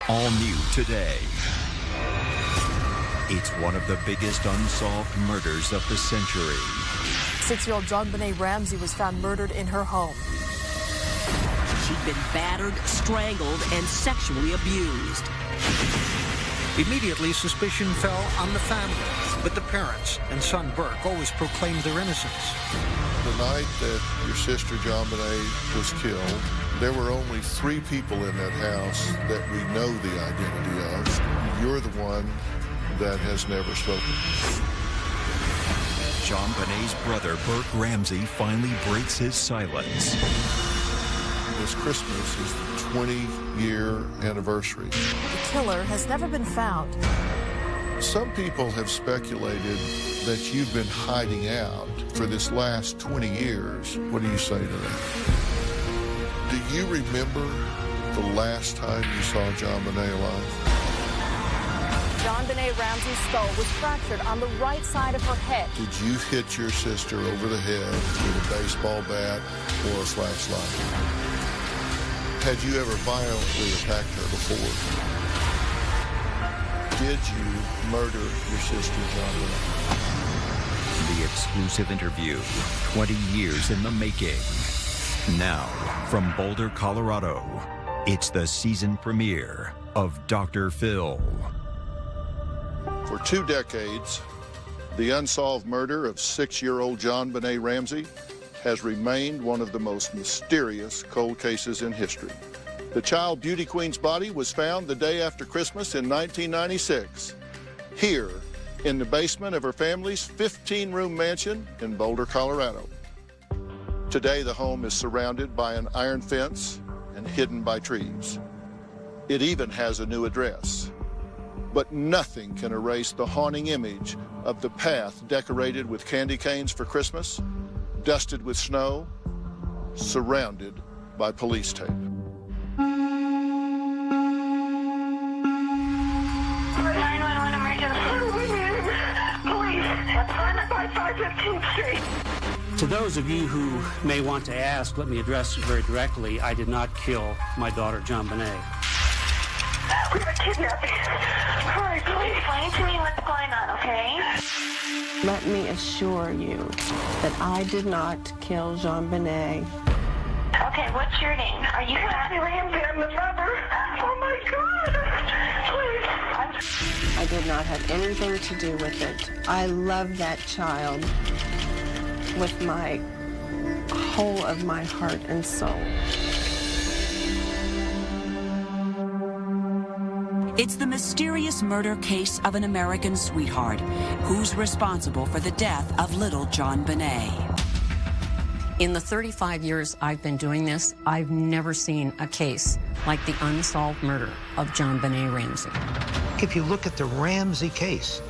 All new today. It's one of the biggest unsolved murders of the century. 6-year-old JonBenet Ramsey was found murdered in her home. She'd been battered, strangled, and sexually abused. Immediately, suspicion fell on the family, but the parents and son Burke always proclaimed their innocence. The night that your sister JonBenet was killed, there were only 3 people in that house that we know the identity of. You're the one that has never spoken. JonBenet's brother, Burke Ramsey, finally breaks his silence. This Christmas is the 20-year anniversary. The killer has never been found. Some people have speculated that you've been hiding out for this last 20 years. What do you say to that? Do you remember the last time you saw JonBenet alive? JonBenet Ramsey's skull was fractured on the right side of her head. Did you hit your sister over the head with a baseball bat or a flashlight? Had you ever violently attacked her before? Did you murder your sister, JonBenet? The exclusive interview, 20 years in the making. Now, from Boulder, Colorado, it's the season premiere of Dr. Phil. For 2 decades, the unsolved murder of 6-year-old JonBenet Ramsey has remained one of the most mysterious cold cases in history. The child beauty queen's body was found the day after Christmas in 1996, here in the basement of her family's 15-room mansion in Boulder, Colorado. Today, the home is surrounded by an iron fence and hidden by trees. It even has a new address. But nothing can erase the haunting image of the path decorated with candy canes for Christmas, dusted with snow, surrounded by police tape. 911 emergency. Police, I'm by 515th Street. To those of you who may want to ask, let me address very directly, I did not kill my daughter, JonBenet. We got kidnapping. Hurry, please. Explain to me what's going on, okay? Let me assure you that I did not kill JonBenet. Okay, what's your name? Are you Ramsey? I'm the mother. Oh my God! Please. I did not have anything to do with it. I love that child with my whole of my heart and soul. It's the mysterious murder case of an American sweetheart who's responsible for the death of little JonBenet. In the 35 years I've been doing this, I've never seen a case like the unsolved murder of JonBenet Ramsey. If you look at the Ramsey case,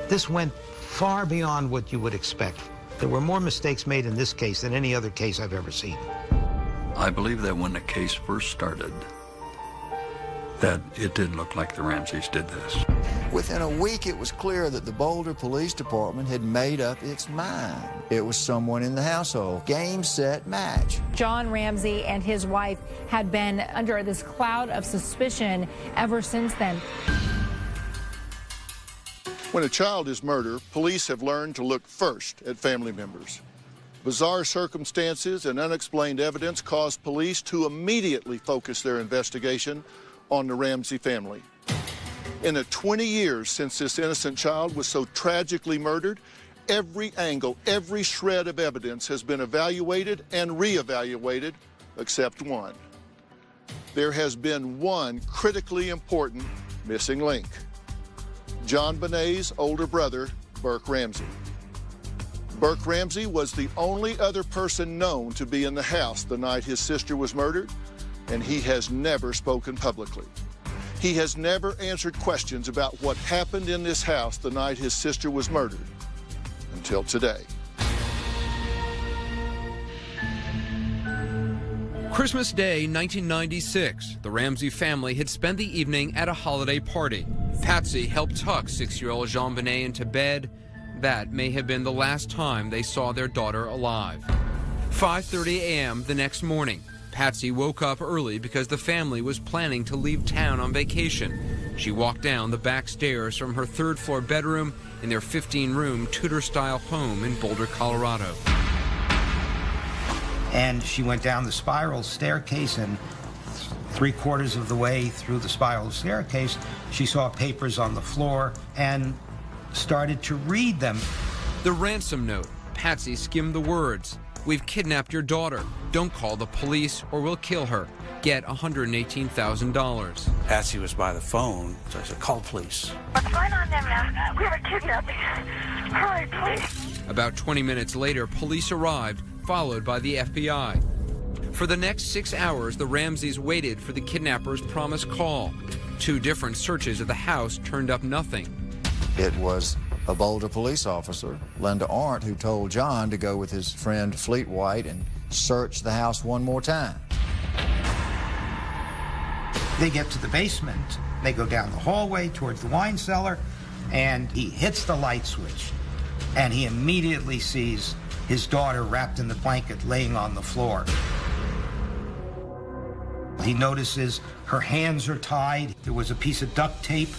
this went far beyond what you would expect. There were more mistakes made in this case than any other case I've ever seen. I believe that when the case first started, that it did look like the Ramseys did this. Within a week, it was clear that the Boulder Police Department had made up its mind. It was someone in the household. Game, set, match. John Ramsey and his wife had been under this cloud of suspicion ever since then. When a child is murdered, police have learned to look first at family members. Bizarre circumstances and unexplained evidence caused police to immediately focus their investigation on the Ramsey family. In the 20 years since this innocent child was so tragically murdered, every angle, every shred of evidence has been evaluated and reevaluated, except one. There has been one critically important missing link: JonBenet's older brother, Burke Ramsey. Burke Ramsey was the only other person known to be in the house the night his sister was murdered, and he has never spoken publicly. He has never answered questions about what happened in this house the night his sister was murdered, until today. Christmas Day, 1996, the Ramsey family had spent the evening at a holiday party. Patsy helped tuck 6-year-old JonBenet into bed. That may have been the last time they saw their daughter alive. 5:30 a.m. the next morning, Patsy woke up early because the family was planning to leave town on vacation. She walked down the back stairs from her third-floor bedroom in their 15-room Tudor-style home in Boulder, Colorado. And she went down the spiral staircase, and 3/4 of the way through the spiral staircase, she saw papers on the floor and started to read them. The ransom note. Patsy skimmed the words. "We've kidnapped your daughter. Don't call the police or we'll kill her. Get $118,000. Patsy was by the phone, so I said, call the police. What's going on there now? We have a kidnapping. Hurry, please. About 20 minutes later, police arrived, followed by the FBI. For the next 6 hours, the Ramseys waited for the kidnapper's promised call. 2 different searches of the house turned up nothing. It was a Boulder police officer, Linda Arndt, who told John to go with his friend Fleet White and search the house one more time. They get to the basement. They go down the hallway towards the wine cellar, and he hits the light switch, and he immediately sees his daughter wrapped in the blanket laying on the floor. He notices her hands are tied. There was a piece of duct tape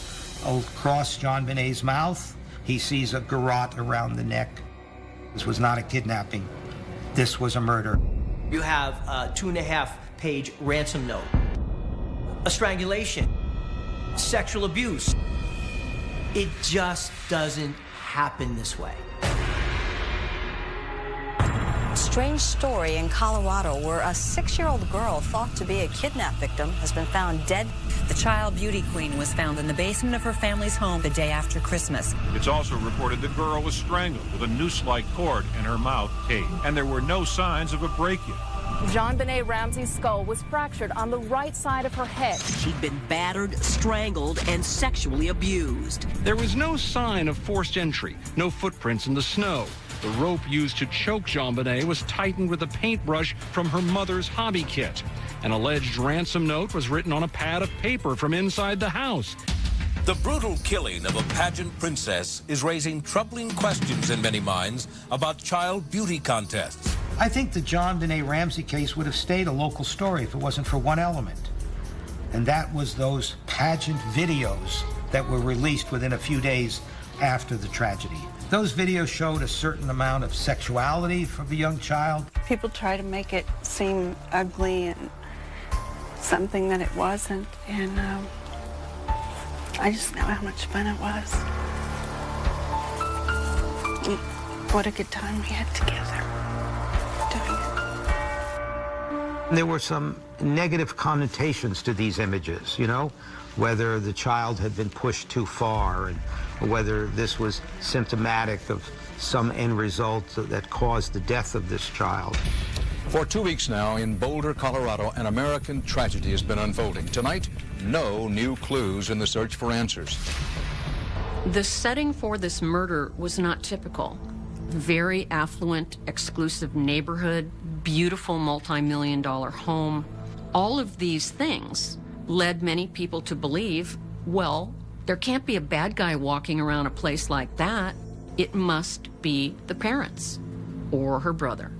across JonBenet's mouth. He sees a garrote around the neck. This was not a kidnapping. This was a murder. You have a 2.5-page ransom note, a strangulation, sexual abuse. It just doesn't happen this way. Strange story in Colorado where a 6-year-old girl thought to be a kidnap victim has been found dead. The child beauty queen was found in the basement of her family's home the day after Christmas. It's also reported the girl was strangled with a noose-like cord and her mouth taped, and there were no signs of a break-in. JonBenet Ramsey's skull was fractured on the right side of her head. She'd been battered, strangled, and sexually abused. There was no sign of forced entry, no footprints in the snow. The rope used to choke JonBenet was tightened with a paintbrush from her mother's hobby kit. An alleged ransom note was written on a pad of paper from inside the house. The brutal killing of a pageant princess is raising troubling questions in many minds about child beauty contests. I think the JonBenet Ramsey case would have stayed a local story if it wasn't for one element. And that was those pageant videos that were released within a few days after the tragedy. Those videos showed a certain amount of sexuality for the young child. People try to make it seem ugly and something that it wasn't, and I just know how much fun it was. What a good time we had together doing it. There were some negative connotations to these images, you know, whether the child had been pushed too far, or whether this was symptomatic of some end result that caused the death of this child. For 2 weeks now in Boulder, Colorado, an American tragedy has been unfolding. Tonight, no new clues in the search for answers. The setting for this murder was not typical. Very affluent, exclusive neighborhood, beautiful multi-million-dollar home. All of these things led many people to believe, well, there can't be a bad guy walking around a place like that. It must be the parents or her brother.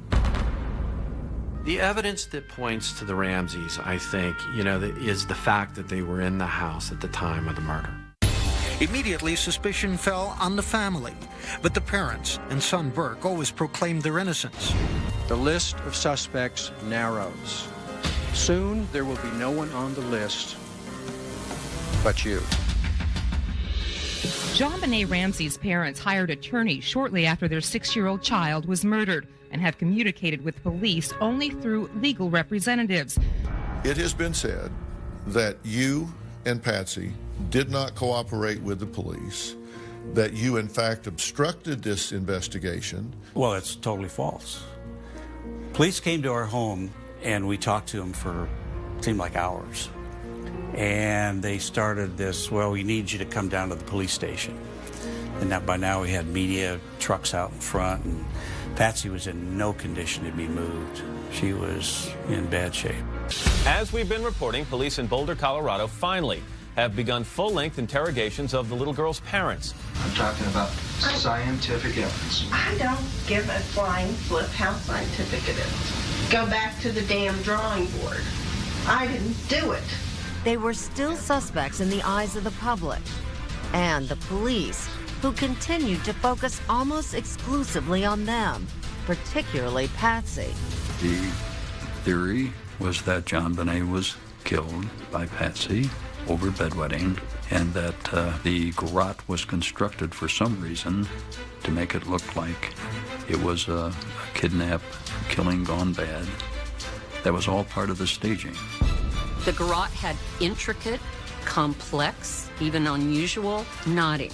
The evidence that points to the Ramseys, I think, is the fact that they were in the house at the time of the murder. Immediately, suspicion fell on the family, but the parents and son Burke always proclaimed their innocence. The list of suspects narrows. Soon, there will be no one on the list but you. JonBenet Ramsey's parents hired attorneys shortly after their 6-year-old child was murdered and have communicated with police only through legal representatives. It has been said that you and Patsy did not cooperate with the police, that you in fact obstructed this investigation. Well, it's totally false. Police came to our home and we talked to them for, it seemed like hours. And they started this, well, we need you to come down to the police station. And by now we had media trucks out in front, and Patsy was in no condition to be moved. She was in bad shape. As we've been reporting, police in Boulder, Colorado finally have begun full-length interrogations of the little girl's parents. I'm talking about scientific evidence. I don't give a flying flip how scientific it is. Go back to the damn drawing board. I didn't do it. They were still suspects in the eyes of the public and the police, who continued to focus almost exclusively on them, particularly Patsy. The theory was that JonBenet was killed by Patsy over bedwetting, and that the garrote was constructed for some reason to make it look like it was a kidnap killing gone bad. That was all part of the staging. The garrote had intricate, complex, even unusual knotting.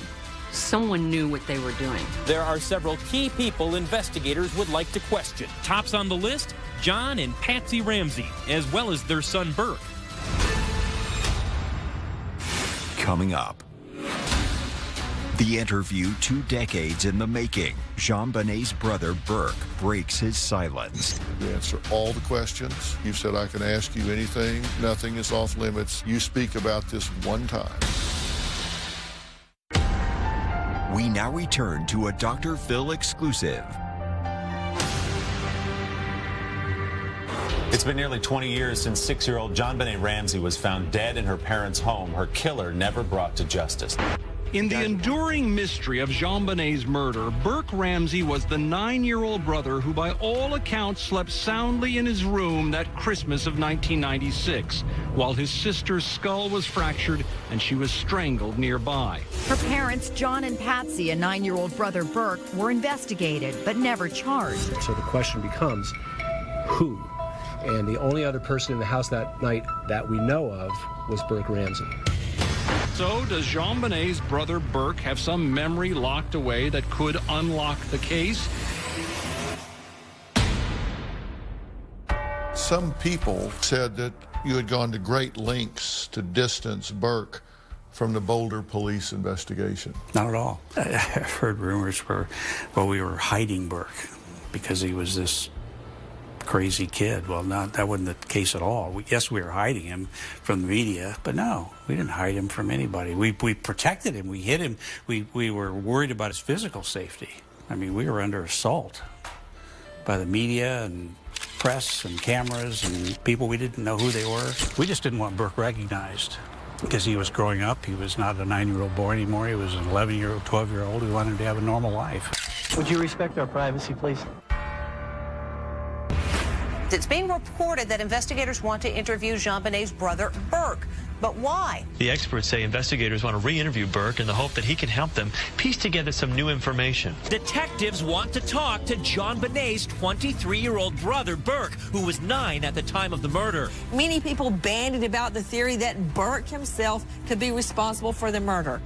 Someone knew what they were doing. There are several key people investigators would like to question. Tops on the list, John and Patsy Ramsey, as well as their son Burke. Coming up, the interview 2 decades in the making. JonBenet's brother Burke breaks his silence. You answer all the questions. You said I can ask you anything. Nothing is off limits. You speak about this one time. We now return to a Dr. Phil exclusive. It's been nearly 20 years since 6-year-old JonBenet Ramsey was found dead in her parents' home. Her killer never brought to justice. In the enduring mystery of JonBenet's murder, Burke Ramsey was the 9-year-old brother who, by all accounts, slept soundly in his room that Christmas of 1996, while his sister's skull was fractured and she was strangled nearby. Her parents, John and Patsy, and 9-year-old brother Burke, were investigated but never charged. So the question becomes, who? And the only other person in the house that night that we know of was Burke Ramsey. So, does JonBenet's brother Burke have some memory locked away that could unlock the case? Some people said that you had gone to great lengths to distance Burke from the Boulder police investigation. Not at all. I've heard rumors where, well, we were hiding Burke because he was this crazy kid. Well, that wasn't the case at all. Yes, we were hiding him from the media, but no, we didn't hide him from anybody. We protected him. We hid him. We were worried about his physical safety. I mean, we were under assault by the media and press and cameras and people we didn't know who they were. We just didn't want Burke recognized because he was growing up. He was not a 9-year-old boy anymore. He was an 11-year-old, 12-year-old who wanted to have a normal life. Would you respect our privacy, please? It's being reported that investigators want to interview JonBenet's brother, Burke. But why? The experts say investigators want to re-interview Burke in the hope that he can help them piece together some new information. Detectives want to talk to JonBenet's 23-year-old brother, Burke, who was 9 at the time of the murder. Many people bandied about the theory that Burke himself could be responsible for the murder.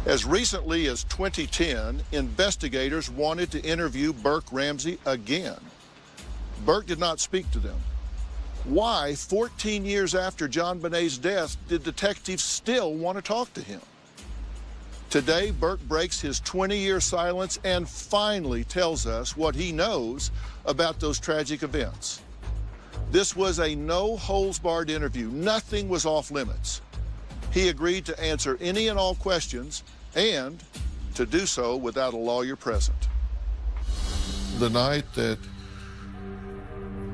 As recently as 2010, investigators wanted to interview Burke Ramsey again. Burke did not speak to them. Why, 14 years after JonBenet's death, did detectives still want to talk to him? Today, Burke breaks his 20-year silence and finally tells us what he knows about those tragic events. This was a no-holds-barred interview. Nothing was off limits. He agreed to answer any and all questions and to do so without a lawyer present. The night that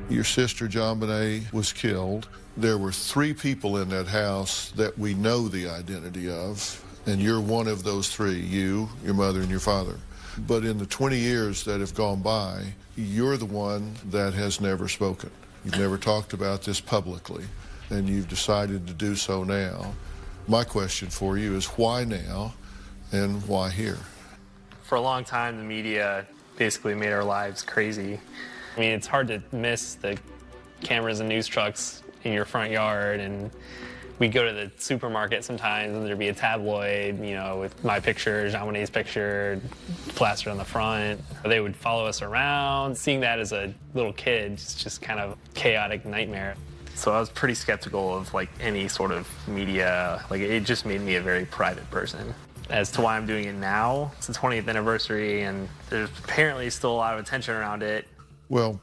your sister JonBenet was killed, there were 3 people in that house that we know the identity of, and you're one of those 3, you, your mother, and your father. But in the 20 years that have gone by, you're the one that has never spoken. You've never talked about this publicly, and you've decided to do so now. My question for you is why now? And why here? For a long time, the media basically made our lives crazy. I mean, it's hard to miss the cameras and news trucks in your front yard, and we'd go to the supermarket sometimes and there'd be a tabloid, you know, with my picture, JonBenet's picture, plastered on the front. They would follow us around. Seeing that as a little kid, it's just kind of a chaotic nightmare. So I was pretty skeptical of like any sort of media. Like it just made me a very private person. As to why I'm doing it now, it's the 20th anniversary and there's apparently still a lot of attention around it. Well,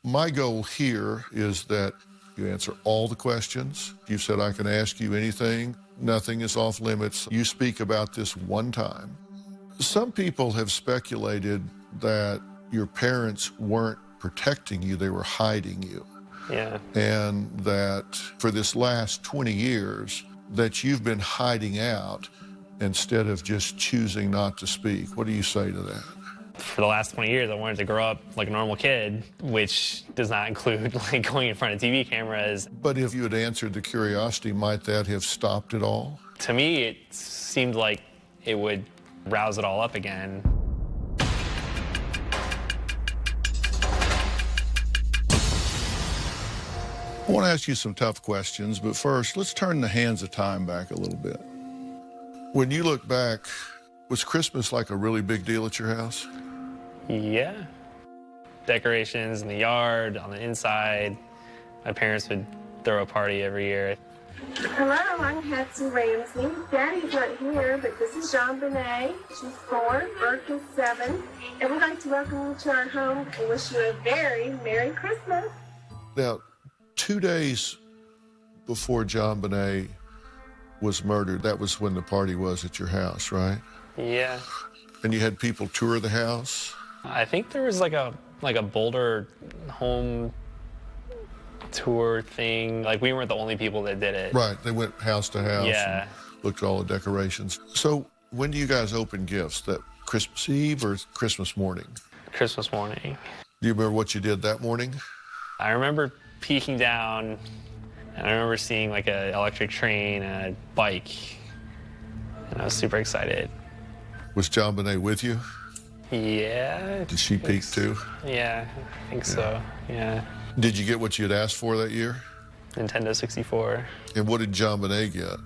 my goal here is that You answer all the questions. You said, I can ask you anything. Nothing is off limits. You speak about this one time. Some people have speculated that your parents weren't protecting you, they were hiding you. Yeah. And that for this last 20 years, that you've been hiding out instead of just choosing not to speak. What do you say to that? For the last 20 years, I wanted to grow up like a normal kid, which does not include like going in front of TV cameras. But if you had answered the curiosity, might that have stopped it all? To me, it seemed like it would rouse it all up again. I want to ask you some tough questions, but first, let's turn the hands of time back a little bit. When you look back, was Christmas like a really big deal at your house? Yeah. Decorations in the yard, on the inside. My parents would throw a party every year. Hello, I'm Patsy Ramsey. Daddy's not here, but this is JonBenet. She's 4, Burke is 7, and we'd like to welcome you to our home and wish you a very Merry Christmas. Now, 2 days before JonBenet was murdered, that was when the party was at your house, right? Yeah. And you had people tour the house? I think there was like a Boulder home tour thing. Like, we weren't the only people that did it. Right, they went house to house. Yeah. And looked at all the decorations. So when do you guys open gifts? That Christmas Eve or Christmas morning? Christmas morning. Do you remember what you did that morning? I remember peeking down, and I remember seeing like an electric train and a bike, and I was super excited. Was JonBenet with you? Yeah. Did she peek too? Yeah, I think so, yeah. Did you get what you had asked for that year? Nintendo 64. And what did JonBenet get?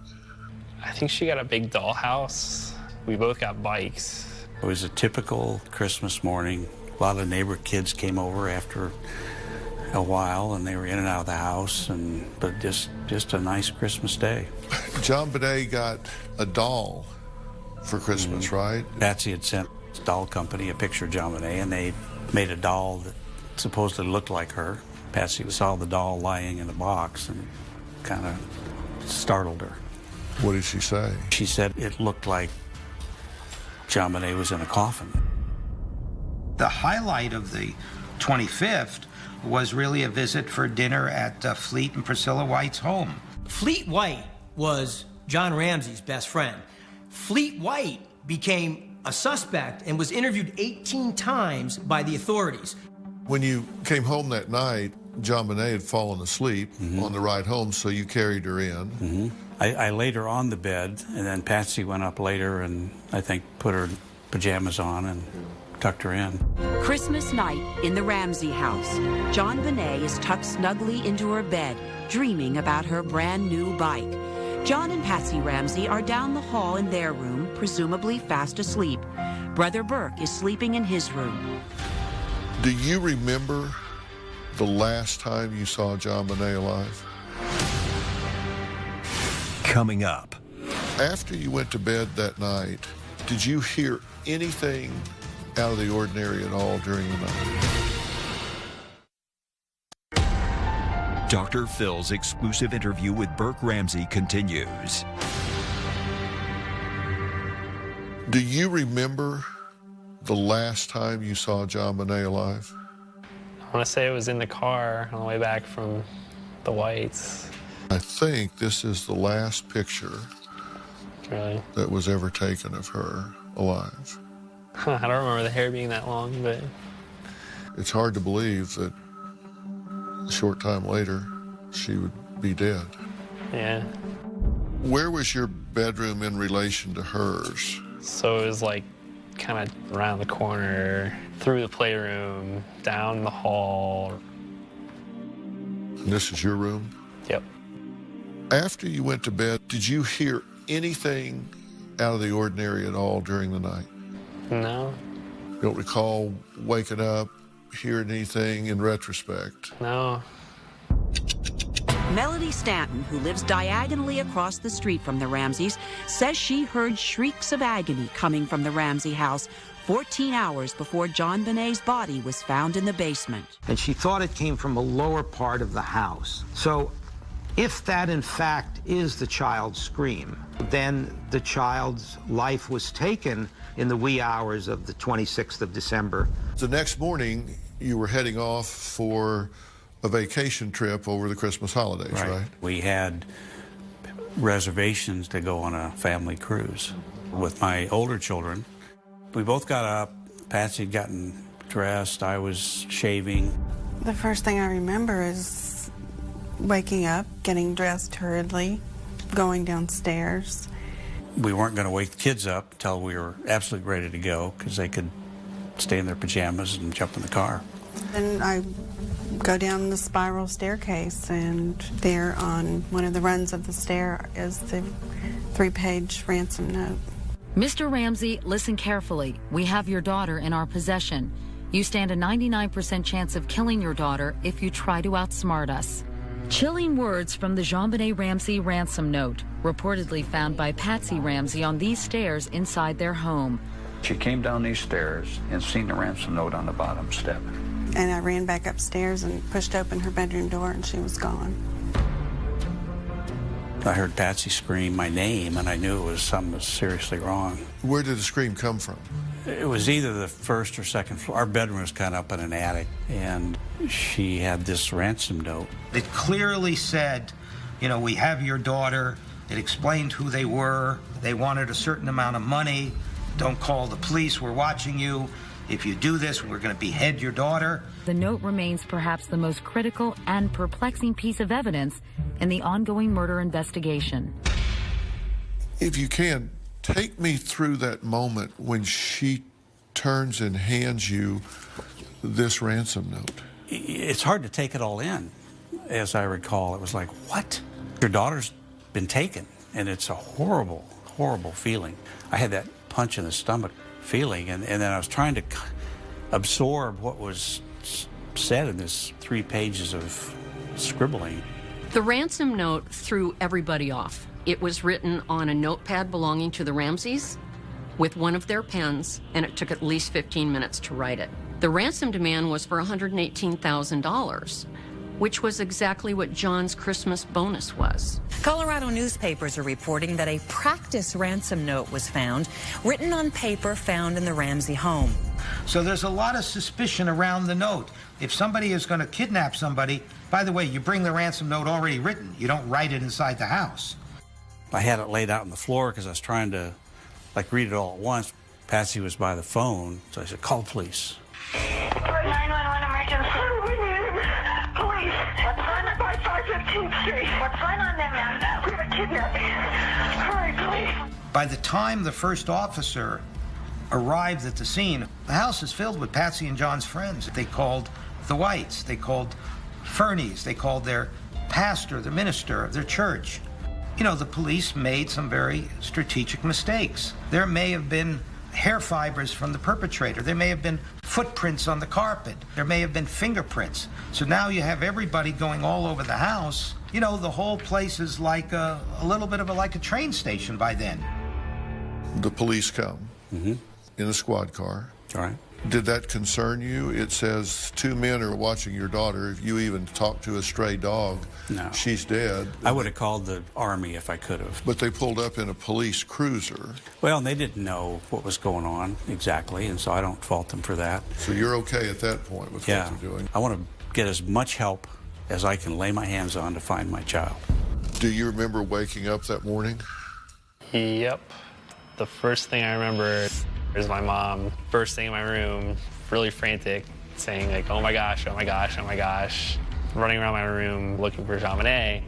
I think she got a big dollhouse. We both got bikes. It was a typical Christmas morning. A lot of neighbor kids came over after a while, and they were in and out of the house, but just a nice Christmas day. JonBenet got a doll for Christmas, right? Patsy had sent the doll company a picture of JonBenet, and they made a doll that supposedly looked like her. Patsy saw the doll lying in a box and kind of startled her. What did she say? She said it looked like JonBenet was in a coffin. The highlight of the 25th was really a visit for dinner at Fleet and Priscilla White's home. Fleet White was John Ramsey's best friend. Fleet White became a suspect and was interviewed 18 times by the authorities. When you came home that night, JonBenet had fallen asleep on the ride home, so you carried her in. I laid her on the bed, and then Patsy went up later and I think put her pajamas on and tucked her in. Christmas night in the Ramsey house. JonBenet is tucked snugly into her bed, dreaming about her brand new bike. John and Patsy Ramsey are down the hall in their room, presumably fast asleep. Brother Burke is sleeping in his room. Do you remember the last time you saw JonBenet alive? Coming up. After you went to bed that night, did you hear anything out of the ordinary at all during the night? Dr. Phil's exclusive interview with Burke Ramsey continues. Do you remember the last time you saw JonBenet alive? I want to say it was in the car on the way back from the Whites. I think this is the last picture that was ever taken of her alive. I don't remember the hair being that long, but... It's hard to believe that a short time later, she would be dead. Yeah. Where was your bedroom in relation to hers? So it was like kind of around the corner, through the playroom, down the hall. And this is your room? Yep. After you went to bed, did you hear anything out of the ordinary at all during the night? No. You don't recall waking up, hearing anything in retrospect? No. Melody Stanton, who lives diagonally across the street from the Ramseys, says she heard shrieks of agony coming from the Ramsey house 14 hours before JonBenet's body was found in the basement. And she thought it came from a lower part of the house. So if that, in fact, is the child's scream, then the child's life was taken in the wee hours of the 26th of December. The next morning, you were heading off for a vacation trip over the Christmas holidays, right? We had reservations to go on a family cruise with my older children. We both got up. Patsy had gotten dressed. I was shaving. The first thing I remember is waking up, getting dressed hurriedly, going downstairs. We weren't going to wake the kids up until we were absolutely ready to go because they could stay in their pajamas and jump in the car. Then I go down the spiral staircase, and there on one of the runs of the stair is the 3-page ransom note. Mr. Ramsey, listen carefully. We have your daughter in our possession. You stand a 99% chance of killing your daughter if you try to outsmart us. Chilling words from the JonBenet Ramsey ransom note, reportedly found by Patsy Ramsey on these stairs inside their home. She came down these stairs and seen the ransom note on the bottom step. And I ran back upstairs and pushed open her bedroom door, and she was gone. I heard Patsy scream my name, and I knew it was something was seriously wrong. Where did the scream come from? It was either the first or second floor. Our bedroom was kind of up in an attic, and she had this ransom note. It clearly said, you know, we have your daughter. It explained who they were. They wanted a certain amount of money. Don't call the police. We're watching you. If you do this, we're going to behead your daughter. The note remains perhaps the most critical and perplexing piece of evidence in the ongoing murder investigation. If you can, take me through that moment when she turns and hands you this ransom note. It's hard to take it all in. As I recall, it was like, what? Your daughter's been taken, and it's a horrible, horrible feeling. I had that punch in the stomach feeling, and then I was trying to absorb what was said in this 3 pages of scribbling. The ransom note threw everybody off. It was written on a notepad belonging to the Ramseys with one of their pens, and it took at least 15 minutes to write it. The ransom demand was for $118,000, which was exactly what John's Christmas bonus was. Colorado newspapers are reporting that a practice ransom note was found, written on paper found in the Ramsey home. So there's a lot of suspicion around the note. If somebody is going to kidnap somebody, by the way, you bring the ransom note already written. You don't write it inside the house. I had it laid out on the floor because I was trying to, read it all at once. Patsy was by the phone, so I said, call the police. 911 emergency. Police. What's going on by 515th Street? What's going on there, ma'am? We have a kidnapping. Hurry, please. By the time the first officer arrived at the scene, the house is filled with Patsy and John's friends. They called the Whites. They called Fernie's. They called their pastor, the minister of their church. You know, the police made some very strategic mistakes. There may have been hair fibers from the perpetrator. There may have been footprints on the carpet. There may have been fingerprints. So now you have everybody going all over the house. You know, the whole place is like a little bit of like a train station by then. The police come in a squad car. All right. Did that concern you? It says 2 men are watching your daughter. If you even talk to a stray dog, no, she's dead. I would have called the Army if I could have. But they pulled up in a police cruiser. Well, and they didn't know what was going on exactly, and so I don't fault them for that. So you're okay at that point with what they're doing? I want to get as much help as I can lay my hands on to find my child. Do you remember waking up that morning? Yep. The first thing I remember is my mom bursting in my room, really frantic, saying like, oh my gosh, oh my gosh, oh my gosh. Running around my room looking for JonBenet.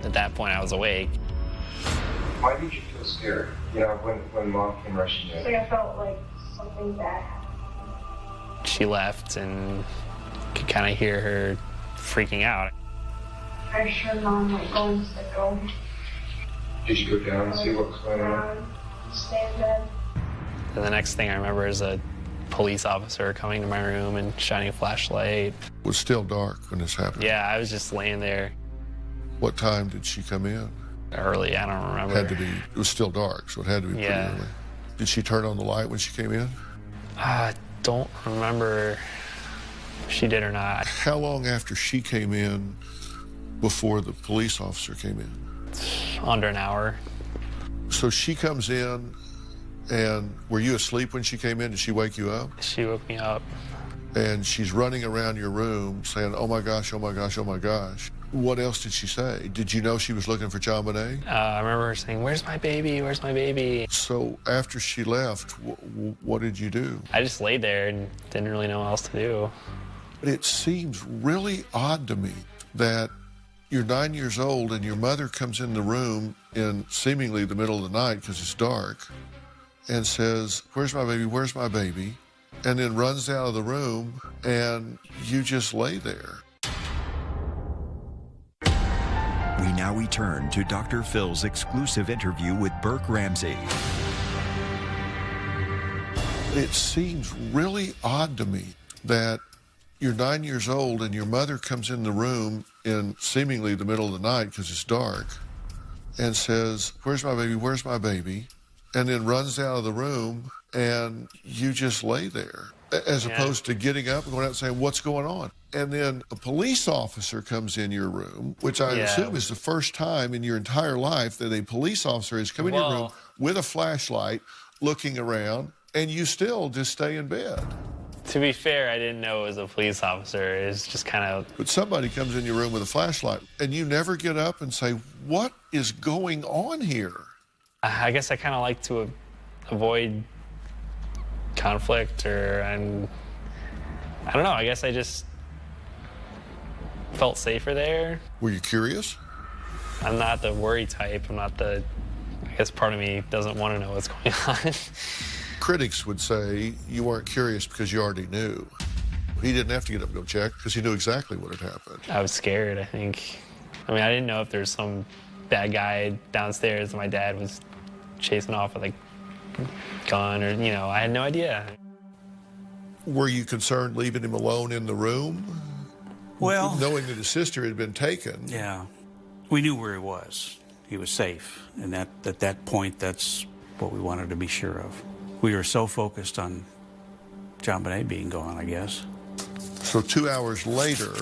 At that point, I was awake. Why did you feel scared, you know, when Mom came rushing in? I felt like something bad happened. She left and could kind of hear her freaking out. I heard Mom like going to the go. Did you go down and see what was going on? Stay in bed. And the next thing I remember is a police officer coming to my room and shining a flashlight. It was still dark when this happened. Yeah, I was just laying there. What time did she come in? Early, I don't remember. It was still dark, so it had to be pretty early. Did she turn on the light when she came in? I don't remember if she did or not. How long after she came in before the police officer came in? Under an hour. So she comes in, and were you asleep when she came in? Did she wake you up? She woke me up. And she's running around your room saying, oh my gosh, oh my gosh, oh my gosh. What else did she say? Did you know she was looking for JonBenet? I remember her saying, where's my baby? Where's my baby? So after she left, what did you do? I just laid there and didn't really know what else to do. But it seems really odd to me that you're 9 years old and your mother comes in the room in seemingly the middle of the night because it's dark and says, where's my baby? Where's my baby? And then runs out of the room and you just lay there. We now return to Dr. Phil's exclusive interview with Burke Ramsey. It seems really odd to me that you're 9 years old and your mother comes in the room in seemingly the middle of the night because it's dark and says, where's my baby? Where's my baby? And then runs out of the room and you just lay there, as opposed to getting up and going out and saying, what's going on? And then a police officer comes in your room, which I assume is the first time in your entire life that a police officer has come in your room with a flashlight, looking around, and you still just stay in bed. To be fair, I didn't know it was a police officer. It was just kind of... But somebody comes in your room with a flashlight, and you never get up and say, what is going on here? I guess I kind of like to avoid conflict, or I don't know. I guess I just felt safer there. Were you curious? I'm not the worry type. I'm not the... I guess part of me doesn't want to know what's going on. Critics would say you weren't curious because you already knew. He didn't have to get up and go check because he knew exactly what had happened. I was scared, I think. I mean, I didn't know if there was some bad guy downstairs that my dad was chasing off with a gun, or, you know, I had no idea. Were you concerned leaving him alone in the room? Well, knowing that his sister had been taken. Yeah. We knew where he was. He was safe. And at that point, that's what we wanted to be sure of. We were so focused on JonBenet being gone, I guess. So 2 hours later,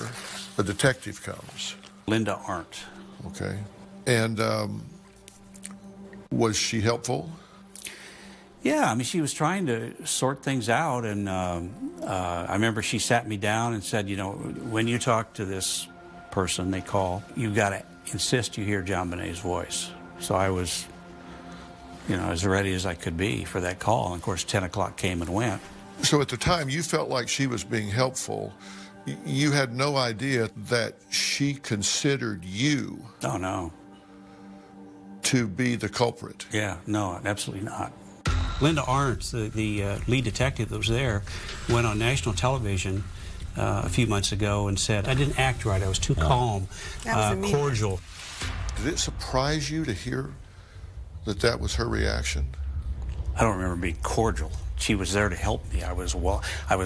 a detective comes. Linda Arndt. Okay. And was she helpful? Yeah, I mean, she was trying to sort things out, and I remember she sat me down and said, you know, when you talk to this person they call, you've got to insist you hear JonBenet's voice. So I was, you know, as ready as I could be for that call. And of course, 10 o'clock came and went. So at the time, you felt like she was being helpful. You had no idea that she considered you. Oh, no. To be the culprit. Yeah, no, absolutely not. Linda Arndt, the lead detective that was there, went on national television a few months ago and said, I didn't act right, I was too calm, cordial. Did it surprise you to hear that that was her reaction? I don't remember being cordial. She was there to help me. I was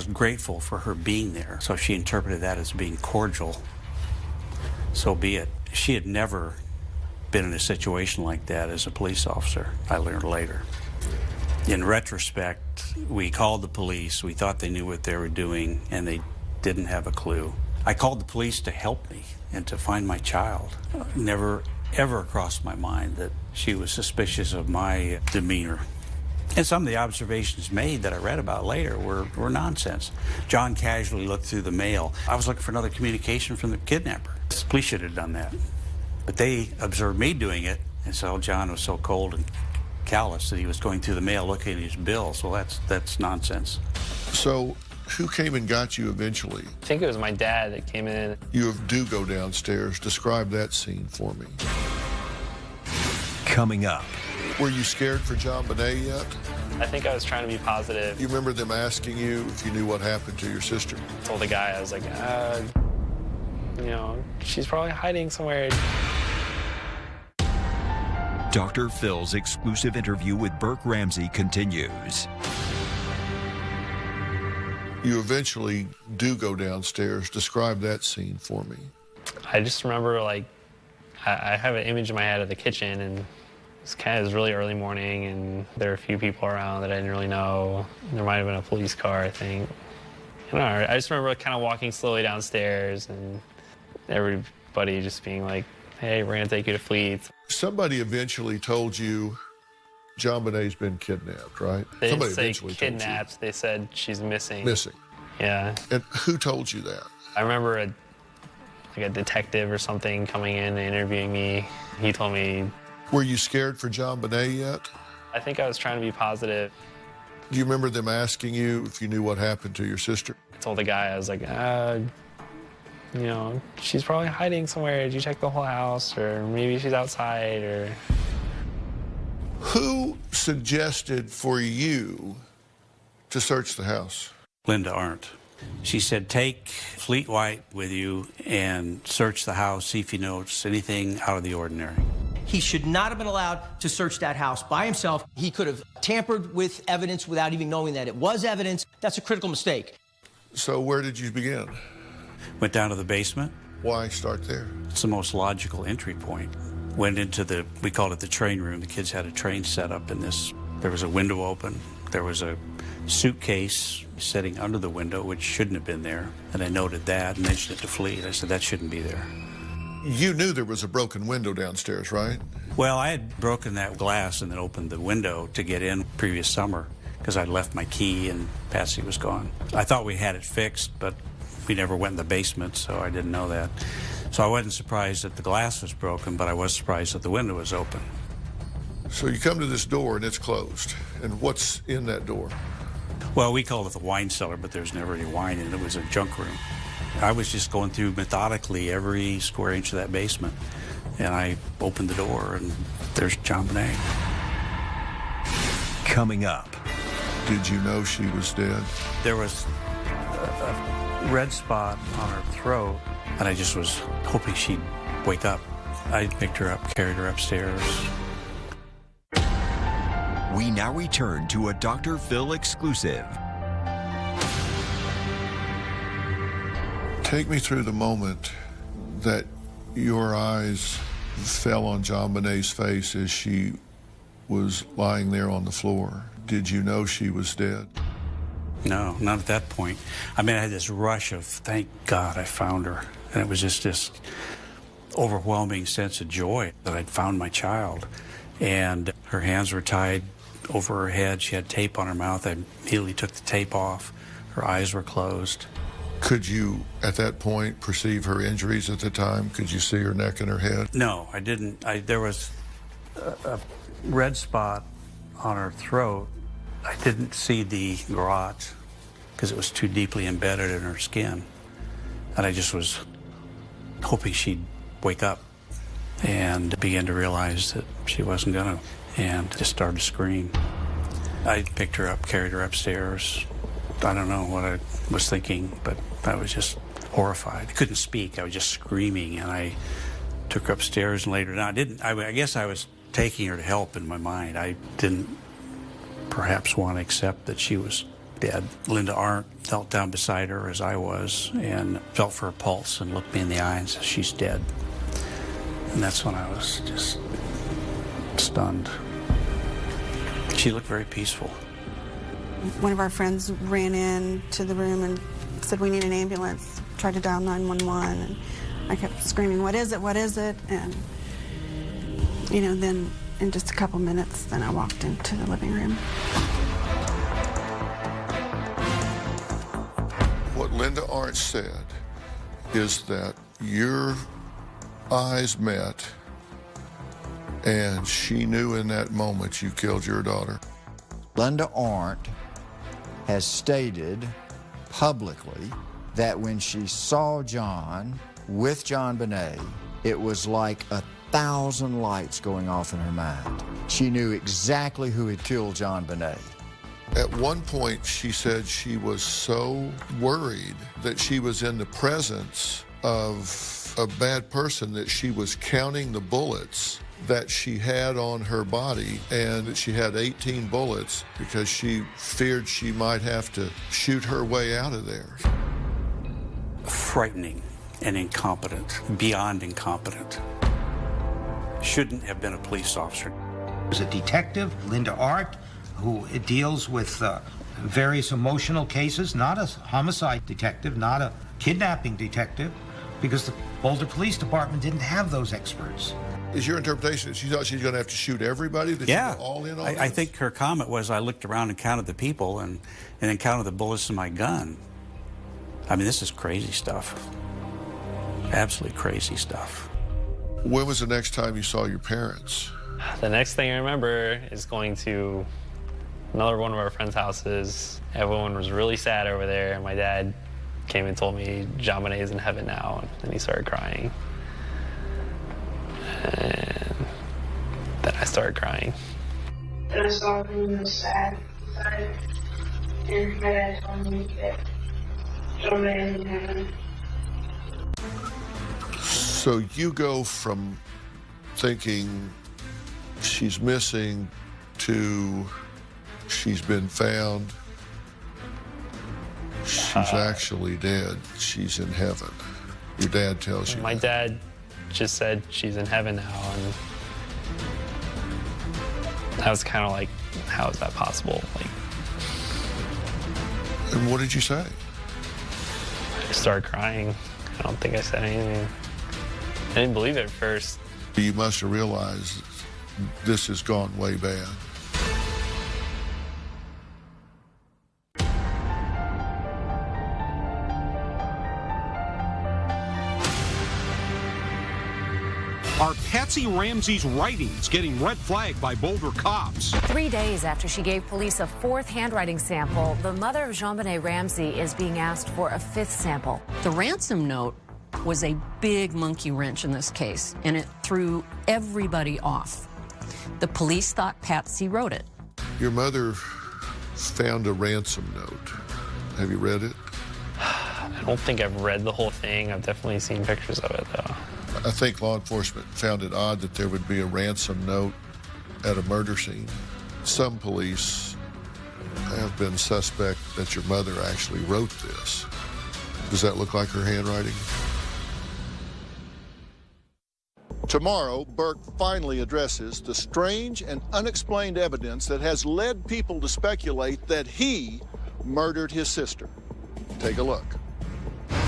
grateful for her being there. So she interpreted that as being cordial. So be it. She had never been in a situation like that as a police officer, I learned later. In retrospect, we called the police. We thought they knew what they were doing, and they didn't have a clue. I called the police to help me and to find my child. Never, ever crossed my mind that she was suspicious of my demeanor. And some of the observations made that I read about later were nonsense. John casually looked through the mail. I was looking for another communication from the kidnapper. The police should have done that. But they observed me doing it, and so John was so cold and callous that he was going through the mail looking at his bills. Well, that's nonsense. So who came and got you eventually? I think it was my dad that came in. You do go downstairs. Describe that scene for me. Coming up. Were you scared for JonBenet yet? I think I was trying to be positive. You remember them asking you if you knew what happened to your sister? I told the guy, I was like, you know, she's probably hiding somewhere. Dr. Phil's exclusive interview with Burke Ramsey continues. You eventually do go downstairs. Describe that scene for me. I just remember, like, I have an image in my head of the kitchen, and It was really early morning, and there were a few people around that I didn't really know. There might have been a police car, I think. I don't know, I just remember kind of walking slowly downstairs and everybody just being like, hey, we're going to take you to Fleet. Somebody eventually told you JonBenet's been kidnapped, right? They Somebody didn't say kidnapped, they said she's missing. Missing. Yeah. And who told you that? I remember a detective or something coming in and interviewing me. He told me. Were you scared for JonBenet yet? I think I was trying to be positive. Do you remember them asking you if you knew what happened to your sister? I told the guy, I was like, you know, she's probably hiding somewhere. Did you check the whole house? Or maybe she's outside, or... Who suggested for you to search the house? Linda Arndt. She said, take Fleet White with you and search the house, see if you notice anything out of the ordinary. He should not have been allowed to search that house by himself. He could have tampered with evidence without even knowing that it was evidence. That's a critical mistake. So where did you begin? Went down to the basement. Why start there? It's the most logical entry point. Went into we called it the train room. The kids had a train set up in this. There was a window open. There was a suitcase sitting under the window, which shouldn't have been there. And I noted that and mentioned it to Fleet. I said, that shouldn't be there. You knew there was a broken window downstairs, right? Well, I had broken that glass and then opened the window to get in previous summer because I'd left my key and Patsy was gone. I thought we had it fixed, but we never went in the basement, so I didn't know that. So I wasn't surprised that the glass was broken, but I was surprised that the window was open. So you come to this door and it's closed. And what's in that door? Well, we called it the wine cellar, but there's never any wine in it. It was a junk room. I was just going through methodically every square inch of that basement. And I opened the door, and there's JonBenet. Coming up. Did you know she was dead? There was a red spot on her throat, and I just was hoping she'd wake up. I picked her up, carried her upstairs. We now return to a Dr. Phil exclusive. Take me through the moment that your eyes fell on JonBenet's face as she was lying there on the floor. Did you know she was dead? No, not at that point. I mean, I had this rush of, thank God I found her. And it was just this overwhelming sense of joy that I'd found my child. And her hands were tied over her head. She had tape on her mouth. I immediately took the tape off. Her eyes were closed. Could you, at that point, perceive her injuries at the time? Could you see her neck and her head? No, I didn't. There was a red spot on her throat. I didn't see the garrote because it was too deeply embedded in her skin. And I just was hoping she'd wake up and begin to realize that she wasn't going to, and just started to scream. I picked her up, carried her upstairs. I don't know what I was thinking, but I was just horrified. I couldn't speak. I was just screaming, and I took her upstairs and laid her down. I guess I was taking her to help in my mind. I didn't perhaps want to accept that she was dead. Linda Arndt knelt down beside her as I was and felt for her pulse and looked me in the eye and said, she's dead. And that's when I was just stunned. She looked very peaceful. One of our friends ran into the room and said, we need an ambulance. Tried to dial 911, and I kept screaming, what is it, what is it? And, you know, then in just a couple minutes, then I walked into the living room. What Linda Arndt said is that your eyes met, and she knew in that moment you killed your daughter. Linda Arndt has stated publicly that when she saw John with JonBenet, it was like 1,000 lights going off in her mind. She knew exactly who had killed JonBenet. At one point, she said she was so worried that she was in the presence of a bad person that she was counting the bullets that she had on her body, and that she had 18 bullets because she feared she might have to shoot her way out of there. Frightening and incompetent, beyond incompetent. Shouldn't have been a police officer. There's a detective, Linda Art, who deals with various emotional cases, not a homicide detective, not a kidnapping detective, because the Boulder Police Department didn't have those experts. Is your interpretation that she thought she's going to have to shoot everybody? That Yeah. you were all in on I think her comment was, I looked around and counted the people and then counted the bullets in my gun. I mean, this is crazy stuff. Absolutely crazy stuff. When was the next time you saw your parents? The next thing I remember is going to another one of our friends' houses. Everyone was really sad over there, and my dad came and told me JonBenet is in heaven now, and he started crying. And then I started crying. I saw him was sad inside, and my dad told me that JonBenet is in heaven. So you go from thinking she's missing to she's been found, she's actually dead, she's in heaven. Your dad tells you My dad just said she's in heaven now, and I was kind of like, how is that possible? Like, and what did you say? I started crying. I don't think I said anything. I didn't believe it at first. You must have realized this has gone way bad. Are Patsy Ramsey's writings getting red flagged by Boulder cops? 3 days after she gave police a fourth handwriting sample, the mother of JonBenet Ramsey is being asked for a fifth sample. The ransom note was a big monkey wrench in this case, and it threw everybody off. The police thought Patsy wrote it. Your mother found a ransom note. Have you read it? I don't think I've read the whole thing. I've definitely seen pictures of it, though. I think law enforcement found it odd that there would be a ransom note at a murder scene. Some police have been suspect that your mother actually wrote this. Does that look like her handwriting? Tomorrow, Burke finally addresses the strange and unexplained evidence that has led people to speculate that he murdered his sister. Take a look.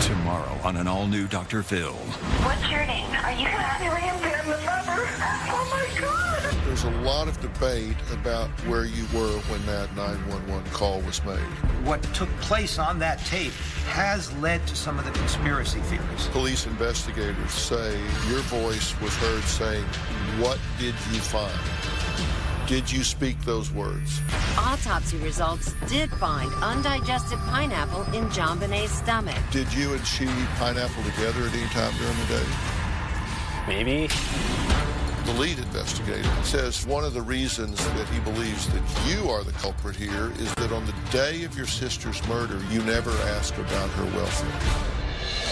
Tomorrow on an all-new Dr. Phil. What's your name? Are you Patsy Ramsey? I'm the mother. Oh my God! There's a lot of debate about where you were when that 911 call was made. What took place on that tape has led to some of the conspiracy theories. Police investigators say your voice was heard saying, "What did you find?" Did you speak those words? Autopsy results did find undigested pineapple in JonBenet's stomach. Did you and she eat pineapple together at any time during the day? Maybe. The lead investigator says one of the reasons that he believes that you are the culprit here is that on the day of your sister's murder, you never asked about her welfare.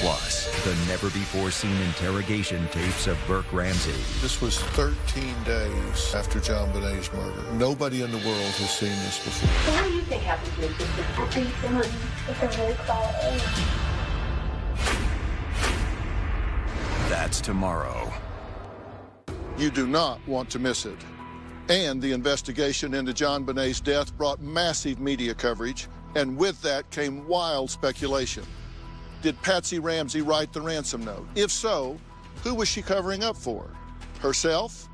Plus, the never-before-seen interrogation tapes of Burke Ramsey. This was 13 days after JonBenet's murder. Nobody in the world has seen this before. So what do you think happened to your sister? I think someone with a really quiet. That's tomorrow. You do not want to miss it. And the investigation into JonBenet's death brought massive media coverage, and with that came wild speculation. Did Patsy Ramsey write the ransom note? If so, who was she covering up for? Herself?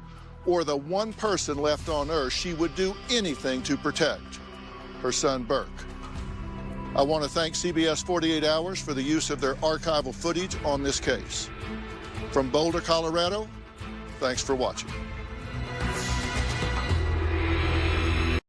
Or the one person left on Earth she would do anything to protect? Her son, Burke. I want to thank CBS 48 Hours for the use of their archival footage on this case. From Boulder, Colorado, thanks for watching.